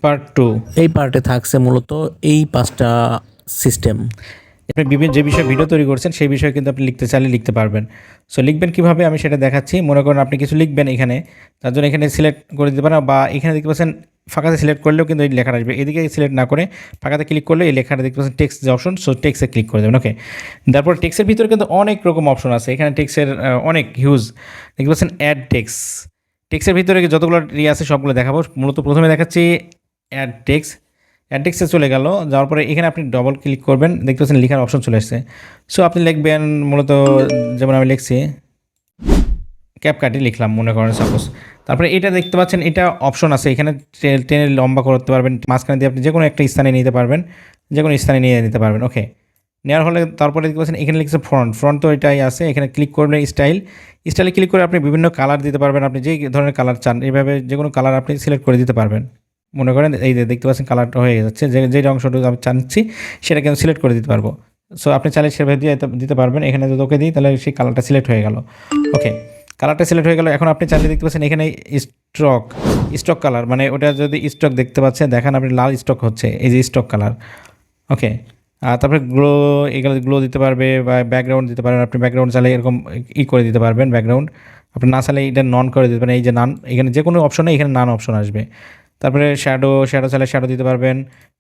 Part 2 এই পার্টে থাকছে মূলত এই 5টা সিস্টেম। আপনি বিভিন্ন যে বিষয়ে ভিডিও তৈরি করছেন সেই বিষয়ে কিন্তু আপনি লিখতে চাইলে লিখতে পারবেন। সো লিখবেন কীভাবে আমি সেটা দেখাচ্ছি। মনে করেন আপনি কিছু লিখবেন এখানে, তার জন্য এখানে সিলেক্ট করে দিতে পারেন, বা এখানে দেখতে পাচ্ছেন ফাঁকাতে সিলেক্ট করলেও কিন্তু এই লেখাটা আসবে। এদিকে সিলেক্ট না করে ফাঁকাতে ক্লিক করলে এই লেখাটা দেখতে পাচ্ছেন টেক্সট যে অপশন, সো টেক্সটে ক্লিক করে দেবেন। ওকে, তারপর টেক্সটের ভিতরে কিন্তু অনেক রকম অপশন আছে। এখানে টেক্সটের অনেক হিউজ দেখতে পাচ্ছেন অ্যাড টেক্সট। টেক্সটের ভিতরে যতগুলো আছে সবগুলো দেখাবো। মূলত প্রথমে দেখাচ্ছি অ্যাড টেক্সট। অ্যাডটেক্সে চলে গেল, যাওয়ার পরে এখানে আপনি ডবল ক্লিক করবেন, দেখতে পাচ্ছেন লেখার অপশন চলে আসছে। সো আপনি লিখবেন মূলত, যেমন আমি লিখছি ক্যাপকাটি লিখলাম মনে করেন সাপোজ। তারপরে এটা দেখতে পাচ্ছেন এটা অপশন আছে, এখানে টেনে লম্বা করতে পারবেন, মাঝখানে দিয়ে আপনি যে কোনো একটা স্থানে নিতে পারবেন, যে কোনো স্থানে নিয়ে নিতে পারবেন। ওকে, নেওয়ার হলে তারপরে দেখতে পাচ্ছেন এখানে লিখছে ফ্রন্ট তো এটাই আছে। এখানে ক্লিক করবেন স্টাইলে ক্লিক করে আপনি বিভিন্ন কালার দিতে পারবেন, আপনি যে ধরনের কালার চান এইভাবে যে কোনো কালার আপনি সিলেক্ট করে দিতে পারবেন। মনে করেন এই যে দেখতে পাচ্ছেন কালারটা হয়ে যাচ্ছে, যে অংশটুকু আমি চাচ্ছি সেটা কিন্তু সিলেক্ট করে দিতে পারবো। সো আপনি চাইলে সেভাবে দিয়ে দিতে পারবেন। এখানে যদি ওকে দিই তাহলে সেই কালারটা সিলেক্ট হয়ে গেল। ওকে, কালারটা সিলেক্ট হয়ে গেল। এখন আপনি চাইলে দেখতে পাচ্ছেন এখানে স্টক কালার, মানে ওটা যদি স্টক দেখতে পাচ্ছেন দেখেন আপনি লাল স্টক হচ্ছে, এই যে স্টক কালার। ওকে, তারপরে গ্লো দিতে পারবে, বা ব্যাকগ্রাউন্ড দিতে পারবেন। আপনি ব্যাকগ্রাউন্ড চাইলে এরকম করে দিতে পারবেন ব্যাকগ্রাউন্ড। আপনি না চাইলে এটা নন করে দিতে পারেন, এই যে নান, এখানে যে কোনো অপশনে এখানে নান অপশন আসবে। তারপরে শ্যাডো চাইলে শ্যাডো দিতে পারবেন,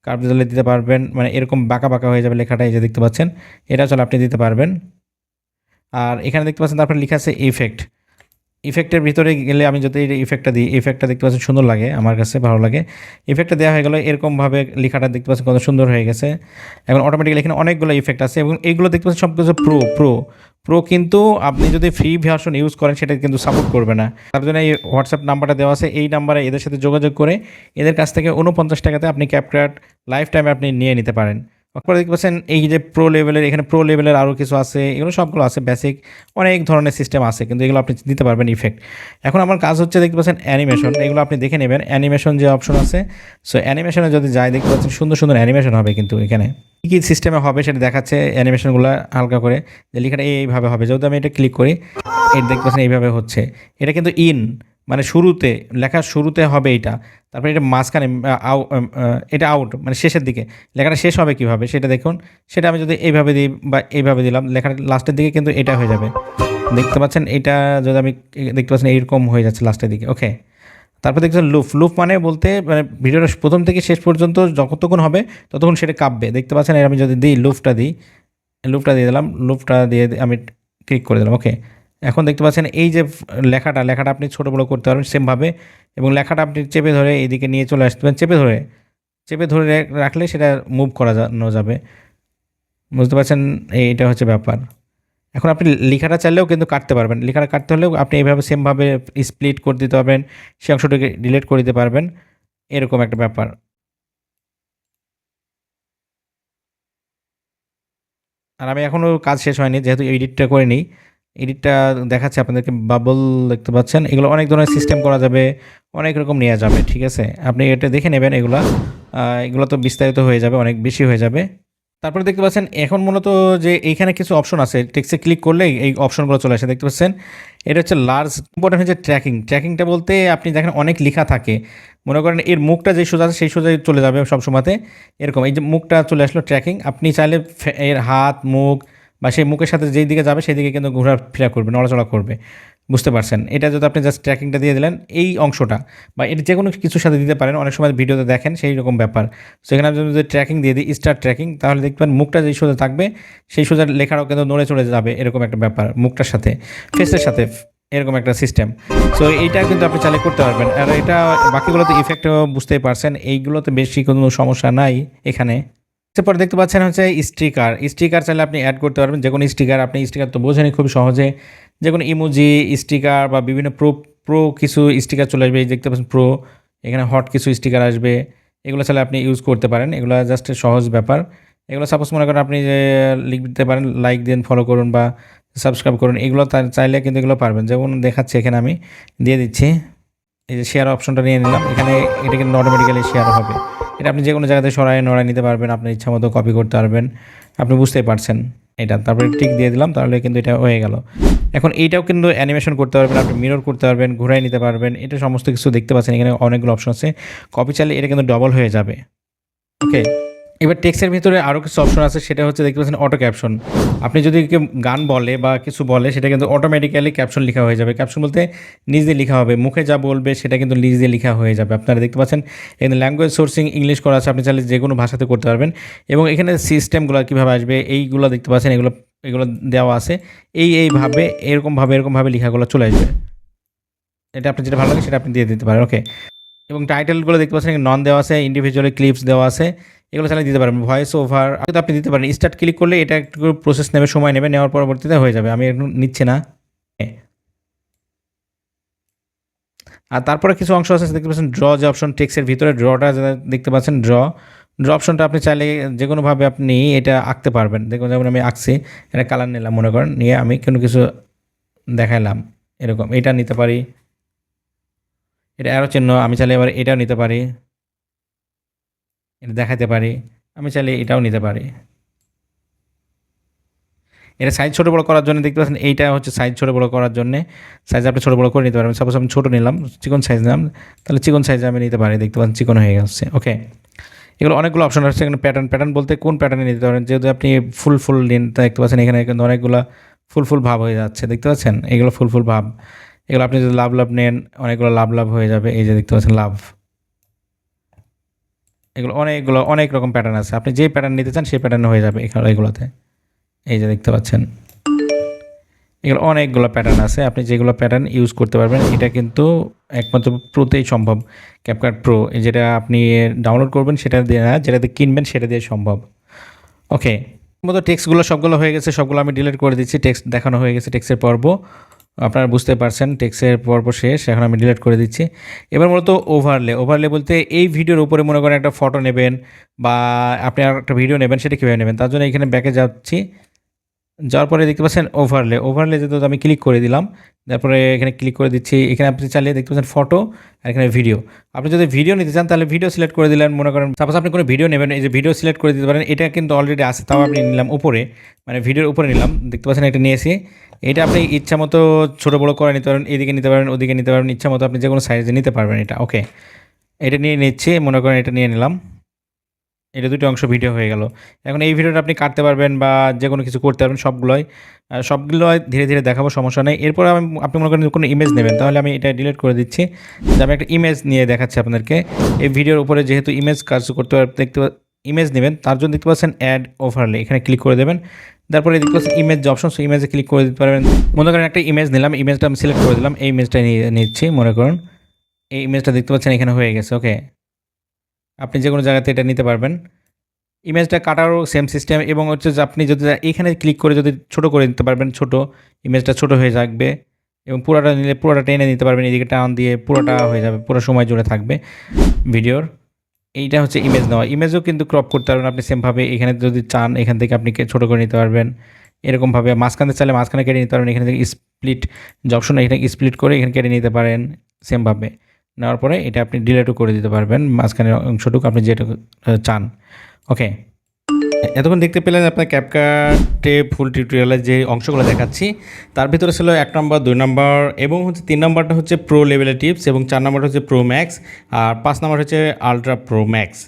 কার্ভ চাইলে দিতে পারবেন, মানে এরকম বাঁকা হয়ে যাবে লেখাটা, এই যে দেখতে পাচ্ছেন এটা চলে আপনি দিতে পারবেন। আর এখানে দেখতে পাচ্ছেন তারপরে লেখা আছে ইফেক্টের ভিতরে গেলে আমি যদি এই ইফেক্টটা দিই, ইফেক্টটা দেখতে পাচ্ছেন সুন্দর লাগে, আমার কাছে ভালো লাগে। ইফেক্টটা দেওয়া হয়ে গেলো, এরকমভাবে লেখাটা দেখতে পাচ্ছেন কত সুন্দর হয়ে গেছে। এখন অটোমেটিক্যালি এখানে অনেকগুলো ইফেক্ট আছে, এবং এইগুলো দেখতে পাচ্ছেন সব কিছু প্রো কিন্তু আপনি যদি ফ্রি ভার্সন ইউজ করেন সেটা কিন্তু সাপোর্ট করবে না। তার জন্য এই হোয়াটসঅ্যাপ নাম্বারটা দেওয়া আছে, এই নাম্বারে এদের সাথে যোগাযোগ করে এদের কাছ থেকে 49 টাকাতে আপনি ক্যাপকাট লাইফ টাইমে আপনি নিয়ে নিতে পারেন। তারপরে দেখতে পাচ্ছেন এই যে প্রো লেভেলের, এখানে প্রো লেভেলের আরও কিছু আছে, এগুলো সবগুলো আছে বেসিক, অনেক ধরনের সিস্টেম আছে, কিন্তু এগুলো আপনি দিতে পারবেন ইফেক্ট। এখন আমার কাজ হচ্ছে দেখতে পাচ্ছেন অ্যানিমেশন, এগুলো আপনি দেখে নেবেন অ্যানিমেশন যে অপশন আছে। সো অ্যানিমেশনে যদি যাই দেখতে পাচ্ছেন সুন্দর সুন্দর অ্যানিমেশন হবে, কিন্তু এখানে কী সিস্টেমে হবে সেটা দেখাচ্ছে অ্যানিমেশনগুলো হালকা করে, যে লেখাটা এইভাবে হবে। যদি আমি এটা ক্লিক করি, এটা দেখতে পাচ্ছেন এইভাবে হচ্ছে। এটা কিন্তু মানে শুরুতে, লেখার শুরুতে হবে এইটা, তারপরে এটা মাঝখানে এটা আউট, মানে শেষের দিকে লেখাটা শেষ হবে কীভাবে সেটা দেখুন। সেটা আমি যদি এইভাবে দিই বা এইভাবে দিলাম, লেখাটা লাস্টের দিকে কিন্তু এটা হয়ে যাবে, দেখতে পাচ্ছেন। এটা যদি আমি দেখতে পাচ্ছেন এইরকম হয়ে যাচ্ছে লাস্টের দিকে। ওকে, তারপর দেখছেন লুপ মানে বলতে মানে ভিডিওটা প্রথম থেকে শেষ পর্যন্ত যতক্ষণ হবে ততক্ষণ সেটা কাঁপবে, দেখতে পাচ্ছেন। এর আমি যদি দিই লুপটা দিয়ে দিলাম, লুপটা দিয়ে আমি ক্লিক করে দিলাম। ওকে, এখন দেখতে পাচ্ছেন এই যে লেখাটা আপনি ছোটো বড়ো করতে পারবেন সেমভাবে, এবং লেখাটা আপনি চেপে ধরে এইদিকে নিয়ে চলে আসতে পারেন। চেপে ধরে রাখলে সেটা মুভ করা যাবে, বুঝতে পারছেন। এইটা হচ্ছে ব্যাপার। এখন আপনি লেখাটা চাইলেও কিন্তু কাটতে পারবেন, লেখাটা কাটতে হলেও আপনি এইভাবে সেমভাবে স্প্লিট করে দিতে পারবেন, সে অংশটাকে ডিলিট করে দিতে পারবেন, এরকম একটা ব্যাপার। আর আমি এখনও কাজ শেষ হয়নি, যেহেতু এডিটটা করে নিই। এডিটটা দেখাচ্ছে আপনাদেরকে, বাবল দেখতে পাচ্ছেন, এগুলো অনেক ধরনের সিস্টেম করা যাবে, অনেক রকম নেওয়া যাবে, ঠিক আছে। আপনি এটা দেখে নেবেন, এগুলো তো বিস্তারিত হয়ে যাবে, অনেক বেশি হয়ে যাবে। তারপরে দেখতে পাচ্ছেন এখন মূলত যে এইখানে কিছু অপশন আছে, টেক্সটে ক্লিক করলেই এই অপশনগুলো চলে আসে, দেখতে পাচ্ছেন। এটা হচ্ছে লার্জ ইম্পর্টেন্ট হচ্ছে ট্র্যাকিংটা বলতে আপনি দেখেন অনেক লেখা থাকে, মনে করেন এর মুখটা যে সোজা আছে সেই সোজাই চলে যাবে সবসময়তে, এরকম এই যে মুখটা চলে আসলো ট্র্যাকিং। আপনি চাইলে এর হাত মুখ বা সেই মুখের সাথে যেই দিকে যাবে সেই দিকে কিন্তু ঘোরাফেরা করবে, নড়াচড়া করবে, বুঝতে পারছেন। এটা যদি আপনি জাস্ট ট্র্যাকিংটা দিয়ে দিলেন এই অংশটা, বা এটা যে কোনো কিছুর সাথে দিতে পারেন, অনেক সময় ভিডিওতে দেখেন সেই রকম ব্যাপার। সেখানে আপনি যদি ট্র্যাকিং দিয়ে দিই স্টার্ট ট্র্যাকিং, তাহলে দেখবেন মুখটা যেই সোজা থাকবে সেই সোজা লেখাটাও কিন্তু নড়ে চলে যাবে, এরকম একটা ব্যাপার, মুখটার সাথে ফেসের সাথে, এরকম একটা সিস্টেম। সো এইটা কিন্তু আপনি চাইলে করতে পারবেন। আর এটা বাকিগুলোতে ইফেক্টও বুঝতেই পারছেন, এইগুলোতে বেশি কোনো সমস্যা নাই এখানে। এরপর দেখতে পাচ্ছেন হচ্ছে স্টিকার চাইলে আপনি অ্যাড করতে পারবেন, যে কোনো স্টিকার তো বোঝেনি খুব সহজে, যে কোনো ইমোজি স্টিকার বা বিভিন্ন প্রো কিছু স্টিকার চলে আসবে, এই দেখতে পাচ্ছেন প্রো, এখানে হট কিছু স্টিকার আসবে, এগুলো চাইলে আপনি ইউজ করতে পারেন। এগুলো জাস্ট সহজ ব্যাপার। এগুলো সাপোজ মনে করেন আপনি যে লিখতে পারেন, লাইক দিন, ফলো করুন বা সাবস্ক্রাইব করুন, এগুলো চাইলে কিন্তু এগুলো পারবেন। যেমন দেখাচ্ছে এখানে আমি দিয়ে দিচ্ছি, এই যে শেয়ার অপশনটা নিয়ে নিলাম, এখানে এটা কিন্তু অটোমেটিক্যালি শেয়ার হবে। এটা আপনি যে কোনো জায়গাতে নড়াই নিতে পারবেন, আপনার ইচ্ছা মতো কপি করতে পারবেন, আপনি বুঝতেই পারছেন। এটা তারপরে টিক দিয়ে দিলাম, তাহলে কিন্তু এটা হয়ে গেল। এখন এইটাও কিন্তু অ্যানিমেশন করতে পারবেন, আপনি মিরর করতে পারবেন, ঘুরাই নিতে পারবেন, এটা সমস্ত কিছু দেখতে পাচ্ছেন। এখানে অনেকগুলো অপশন আছে, কপি চাইলে এটা কিন্তু ডবল হয়ে যাবে। ওকে, এবার টেক্সটের ভিতরে আরও কিছু অপশন আছে, সেটা হচ্ছে দেখতে পাচ্ছেন অটো ক্যাপশন। আপনি যদি কেউ গান বলে বা কিছু বলে, সেটা কিন্তু অটোমেটিক্যালি ক্যাপশন লেখা হয়ে যাবে। ক্যাপশন বলতে নিজ দিয়ে লেখা হবে, মুখে যা বলবে সেটা কিন্তু নিজ দিয়ে লেখা হয়ে যাবে। আপনারা দেখতে পাচ্ছেন এখানে ল্যাঙ্গুয়েজ সোর্সিং ইংলিশ করা আছে, আপনি চাইলে যে কোনো ভাষাতে করতে পারবেন। এবং এখানে সিস্টেমগুলো কীভাবে আসবে এইগুলো দেখতে পাচ্ছেন, এগুলো দেওয়া আছে। এইভাবে এরকমভাবে লেখাগুলো চলে আসবে। এটা আপনার যেটা ভালো লাগে সেটা আপনি দিয়ে দিতে পারেন। ওকে, এবং টাইটেলগুলো দেখতে পাচ্ছেন নন দেওয়া আছে, ইন্ডিভিজুয়ালি ক্লিপস দেওয়া আছে, এগুলো চালিয়ে দিতে পারবেন। ভয়েস ওভার আপনি দিতে পারেন। স্টার্ট ক্লিক করলে এটা একটু প্রসেস নেবে, সময় নেবে, নেওয়ার পরবর্তীতে হয়ে যাবে। আমি এখন নিচ্ছি না। আর তারপরে কিছু অংশ আছে দেখতে পাচ্ছেন ড্র যে অপশন, টেক্সের ভিতরে ড্রটা দেখতে পাচ্ছেন, ড্র অপশনটা আপনি চাইলে যে কোনোভাবে আপনি এটা আঁকতে পারবেন। দেখুন যেমন আমি আঁকছি, এটা কালার নিলাম মনে করেন, নিয়ে আমি কোনো কিছু দেখাইলাম, এরকম এটা নিতে পারি। এটা অ্যারো চিহ্ন, আমি চাইলে এবার এটাও নিতে পারি, এটা দেখাতে পারি। আমি চাইলে এটাও নিতে পারি। এটা সাইজ ছোটো বড়ো করার জন্য দেখতে পাচ্ছেন, এইটা হচ্ছে সাইজ ছোটো বড়ো করার জন্য। সাইজ আপনি ছোটো বড়ো করে নিতে পারবেন। সাপোজ আমি ছোটো নিলাম, চিকন সাইজ নিলাম, তাহলে চিকন সাইজে আমি নিতে পারি। দেখতে পাচ্ছেন চিকন হয়ে গেছে। ওকে, এগুলো অনেকগুলো অপশন আছে। এখানে প্যাটার্ন বলতে কোন প্যাটার্নে নিতে পারেন। যেহেতু আপনি ফুল নিন, দেখতে পাচ্ছেন এখানে কিন্তু অনেকগুলো ফুল ভাব হয়ে যাচ্ছে, দেখতে পাচ্ছেন এগুলো ফুল ভাব। এগুলো আপনি যদি লাভ নেন, অনেকগুলো লাভ হয়ে যাবে। এই যে দেখতে পাচ্ছেন লাভ, এগুলো অনেক রকম প্যাটার্ন আছে। আপনি যে প্যাটার্ন নিতে চান সেই প্যাটার্ন হয়ে যাবে এগুলোতে। এই যে দেখতে পাচ্ছেন এগুলো অনেকগুলো প্যাটার্ন আছে, আপনি যেগুলো প্যাটার্ন ইউজ করতে পারবেন। এটা কিন্তু একমাত্র প্রোতেই সম্ভব, ক্যাপকাট প্রো। যেটা আপনি ডাউনলোড করবেন সেটা দিয়ে না, যেটাতে কিনবেন সেটা দিয়ে সম্ভব। ওকে, মতো টেক্সটগুলো সবগুলো হয়ে গেছে, সবগুলো আমি ডিলিট করে দিচ্ছি। টেক্সট দেখানো হয়ে গেছে, টেক্সটের পর্ব আপনারা বুঝতে পারছেন, টেক্সটের পর্ব শেষ। এখন আমি ডিলিট করে দিচ্ছি। এবার মূলত ওভারলে বলতে এই ভিডিওর উপরে মনে করেন একটা ফটো নেবেন বা আপনি আর একটা ভিডিও নেবেন, সেটা কীভাবে নেবেন, তার জন্য এখানে ব্যাকে যাচ্ছি। যাওয়ার পরে দেখতে পাচ্ছেন ওভারলে যেহেতু আমি ক্লিক করে দিলাম, তারপরে এখানে ক্লিক করে দিচ্ছি। এখানে আপনি চালিয়ে দেখতে পাচ্ছেন ফটো, আর এখানে ভিডিও। আপনি যদি ভিডিও নিতে চান তাহলে ভিডিও সিলেক্ট করে দিলেন। মনে করেন সাপোজ আপনি কোনো ভিডিও নেবেন, এই যে ভিডিও সিলেক্ট করে দিতে পারেন। এটা কিন্তু অলরেডি আছে, তাও আপনি নিলাম উপরে, মানে ভিডিওর উপরে নিলাম। দেখতে পাচ্ছেন এটা নিয়েছি। এটা আপনি ইচ্ছা মতো ছোটো বড়ো করে নিতে পারেন, এদিকে নিতে পারেন, ওদিকে নিতে পারেন, ইচ্ছা মতো আপনি যে কোনো সাইজে নিতে পারবেন এটা। ওকে, এটা নিয়ে নিচ্ছি, মনে করেন এটা নিয়ে নিলাম। এটা দুটো অংশ ভিডিও হয়ে গেল। এখন এই ভিডিওটা আপনি কাটতে পারবেন বা যে কোনো কিছু করতে পারবেন, সবগুলোই ধীরে ধীরে দেখাবো, সমস্যা নেই। এরপর আপনি মনে করেন কোনো ইমেজ নেবেন, তাহলে আমি এটা ডিলিট করে দিচ্ছি। যে আমি একটা ইমেজ নিয়ে দেখাচ্ছি আপনাদেরকে। এই ভিডিওর উপরে যেহেতু ইমেজ কাজ করতে ইমেজ নেবেন, তার জন্য দেখতে পাচ্ছেন অ্যাড ওভারলে, এখানে ক্লিক করে দেবেন। তারপরে দেখতে পাচ্ছেন ইমেজ যে অপশন, সেই ইমেজে ক্লিক করে দিতে পারবেন। মনে করেন একটা ইমেজ নিলাম, ইমেজটা আমি সিলেক্ট করে দিলাম, এই ইমেজটা নিচ্ছি। মনে করুন এই ইমেজটা দেখতে পাচ্ছেন এখানে হয়ে গেছে। ওকে, আপনি যে কোনো জায়গাতে এটা নিতে পারবেন। ইমেজটা কাটারও সেম সিস্টেম, এবং হচ্ছে যে আপনি যদি এখানে ক্লিক করে যদি ছোটো করে দিতে পারবেন, ইমেজটা ছোটো হয়ে থাকবে। এবং পুরোটা নিলে পুরোটা টেনে নিতে পারবেন, এদিকে টান দিয়ে পুরোটা হয়ে যাবে, পুরো সময় জুড়ে থাকবে ভিডিওর। এইটা হচ্ছে ইমেজ নেওয়া। ইমেজও কিন্তু ক্রপ করতে পারবেন আপনি সেমভাবে। এখানে যদি চান এখান থেকে আপনি ছোটো করে নিতে পারবেন এরকমভাবে। মাঝখানে চাইলে মাঝখানে কেটে নিতে পারবেন। এখানে থেকে স্প্লিট যে অপশন, এখানে স্প্লিট করে এখানে কেটে নিতে পারেন সেমভাবে। নেওয়ার পরে এটা আপনি ডিলিটও করে দিতে পারবেন, মাঝখানের অংশটুকু আপনি যেটা চান। ওকে, এতক্ষণ দেখতে পেলেন আপনার ক্যাপকাটে ফুল টিউটোরিয়ালে যে অংশগুলো দেখাচ্ছি, তার ভিতরে ছিল 1 নম্বর, 2 নম্বর এবং হচ্ছে 3 নম্বরটা হচ্ছে প্রো লেভেলের টিপস, এবং 4 নম্বরটা হচ্ছে প্রো ম্যাক্স, আর 5 নম্বর হচ্ছে আলট্রা প্রো ম্যাক্স।